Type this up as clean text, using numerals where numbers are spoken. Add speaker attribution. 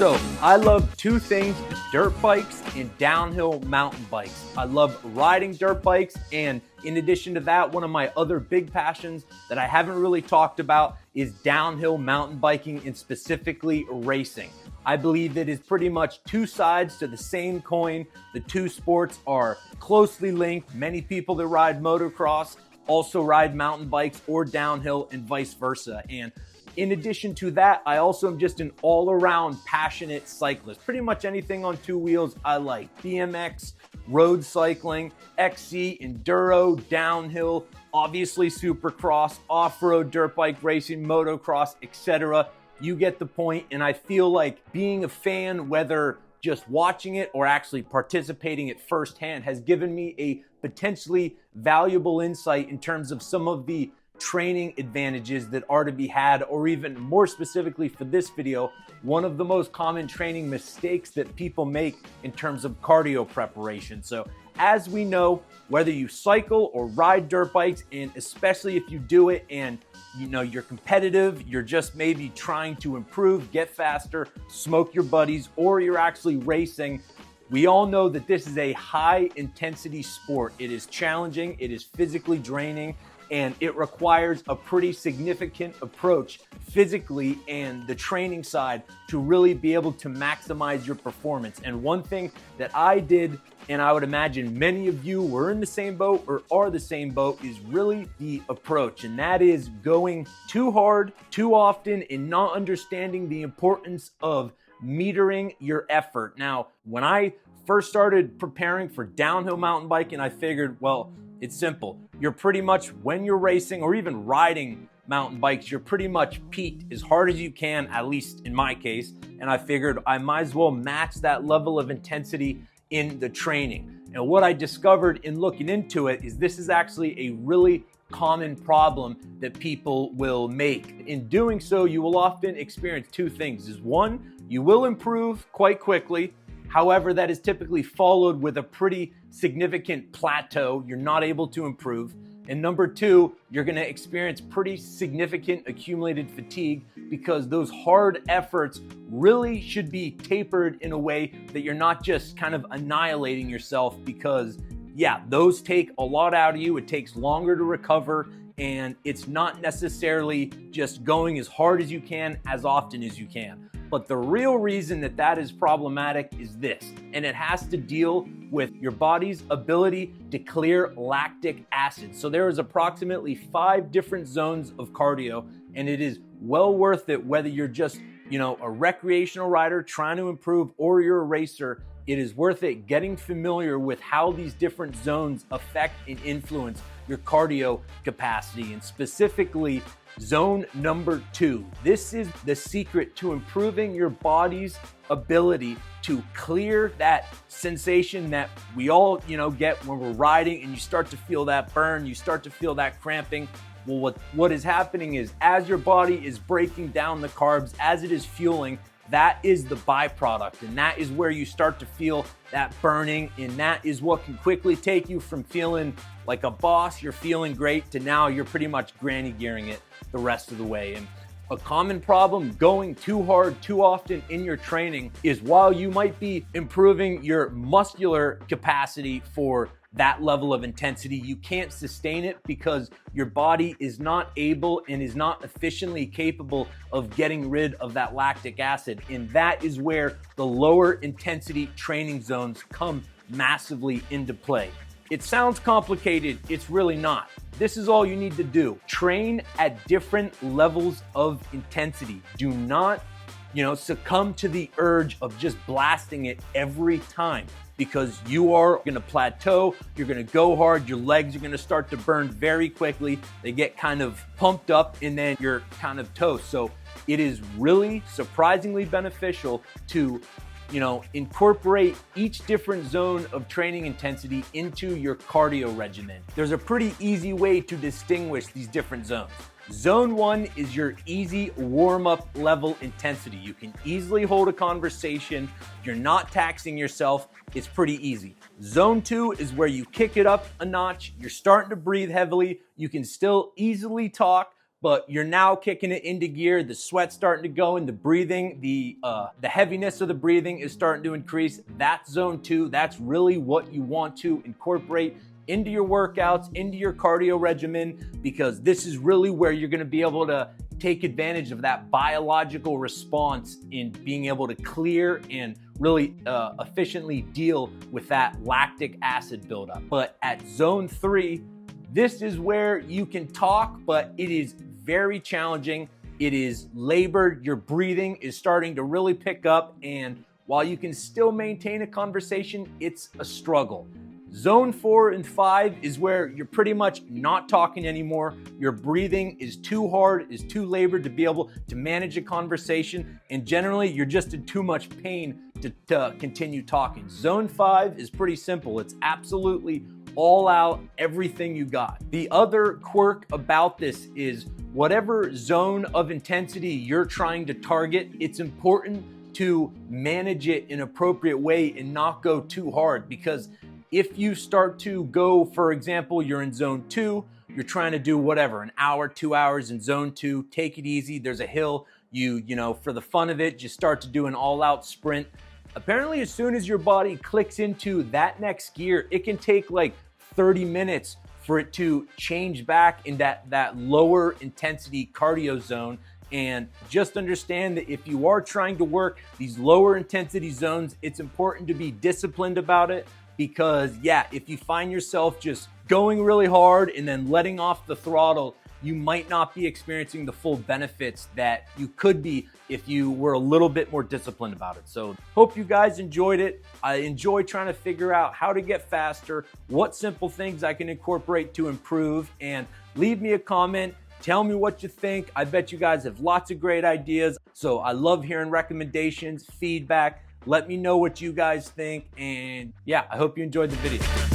Speaker 1: So I love two things: dirt bikes and downhill mountain bikes. I love riding dirt bikes, and in addition to that, one of my other big passions that I haven't really talked about is downhill mountain biking, and specifically racing. I believe it is pretty much two sides to the same coin. The two sports are closely linked. Many people that ride motocross also ride mountain bikes or downhill, and vice versa. And in addition to that, I also am just an all-around passionate cyclist. Pretty much anything on two wheels I like. BMX, road cycling, XC, enduro, downhill, obviously supercross, off-road dirt bike racing, motocross, etc. You get the point, and I feel like being a fan, whether just watching it or actually participating it firsthand, has given me a potentially valuable insight in terms of some of the training advantages that are to be had, or even more specifically for this video, one of the most common training mistakes that people make in terms of cardio preparation. So as we know, whether you cycle or ride dirt bikes, and especially if you do it and you're competitive, you're just maybe trying to improve, get faster, smoke your buddies, or you're actually racing, we all know that this is a high intensity sport. It is challenging, it is physically draining, and it requires a pretty significant approach physically and the training side to really be able to maximize your performance. And one thing that I did, and I would imagine many of you were in the same boat or are the same boat, is really the approach. And that is going too hard, too often, and not understanding the importance of metering your effort. Now, when I first started preparing for downhill mountain biking, I figured, well, it's simple. You're pretty much, when you're racing or even riding mountain bikes, you're pretty much peaked as hard as you can, at least in my case. And I figured I might as well match that level of intensity in the training. And what I discovered in looking into it is this is actually a really common problem that people will make. In doing so, you will often experience two things. Is one, you will improve quite quickly. However, that is typically followed with a pretty significant plateau. You're not able to improve. And number two, you're going to experience pretty significant accumulated fatigue, because those hard efforts really should be tapered in a way that you're not just kind of annihilating yourself, because yeah, those take a lot out of you. It takes longer to recover, and it's not necessarily just going as hard as you can as often as you can. But the real reason that that is problematic is this, and it has to deal with your body's ability to clear lactic acid. So there is approximately 5 different zones of cardio, and it is well worth it whether you're just, a recreational rider trying to improve or you're a racer. It is worth it getting familiar with how these different zones affect and influence your cardio capacity, and specifically zone number 2. This is the secret to improving your body's ability to clear that sensation that we all, get when we're riding, and you start to feel that burn, you start to feel that cramping. Well, what is happening is, as your body is breaking down the carbs, as it is fueling, that is the byproduct, and that is where you start to feel that burning, and that is what can quickly take you from feeling like a boss, you're feeling great, to now you're pretty much granny gearing it the rest of the way. And a common problem going too hard too often in your training is, while you might be improving your muscular capacity for that level of intensity, you can't sustain it because your body is not able and is not efficiently capable of getting rid of that lactic acid. And that is where the lower intensity training zones come massively into play. It sounds complicated, it's really not. This is all you need to do. Train at different levels of intensity. Do not, succumb to the urge of just blasting it every time, because you are going to plateau, you're going to go hard, your legs are going to start to burn very quickly. They get kind of pumped up, and then you're kind of toast. So it is really surprisingly beneficial to incorporate each different zone of training intensity into your cardio regimen. There's a pretty easy way to distinguish these different zones. Zone 1 is your easy warm-up level intensity. You can easily hold a conversation. You're not taxing yourself. It's pretty easy. Zone 2 is where you kick it up a notch. You're starting to breathe heavily. You can still easily talk, but you're now kicking it into gear. The sweat's starting to go and the breathing, the heaviness of the breathing is starting to increase. That's zone 2. That's really what you want to incorporate into your workouts, into your cardio regimen, because this is really where you're going to be able to take advantage of that biological response in being able to clear and really efficiently deal with that lactic acid buildup. But at zone 3, this is where you can talk, but it is very challenging. It is labored. Your breathing is starting to really pick up, and while you can still maintain a conversation, it's a struggle. Zone 4 and 5 is where you're pretty much not talking anymore. Your breathing is too hard, is too labored to be able to manage a conversation, and generally you're just in too much pain to continue talking. Zone 5 is pretty simple. It's absolutely all out, everything you got. The other quirk about this is whatever zone of intensity you're trying to target, it's important to manage it in an appropriate way and not go too hard, because if you start to go, for example, you're in zone 2, you're trying to do whatever, an hour, 2 hours in zone 2, take it easy, there's a hill, you know, for the fun of it, just start to do an all-out sprint. Apparently, as soon as your body clicks into that next gear, it can take like 30 minutes for it to change back in that lower intensity cardio zone. And just understand that if you are trying to work these lower intensity zones, it's important to be disciplined about it. Because yeah, if you find yourself just going really hard and then letting off the throttle, you might not be experiencing the full benefits that you could be if you were a little bit more disciplined about it. So hope you guys enjoyed it. I enjoy trying to figure out how to get faster, what simple things I can incorporate to improve, and leave me a comment. Tell me what you think. I bet you guys have lots of great ideas. So I love hearing recommendations, feedback. Let me know what you guys think. And yeah, I hope you enjoyed the video.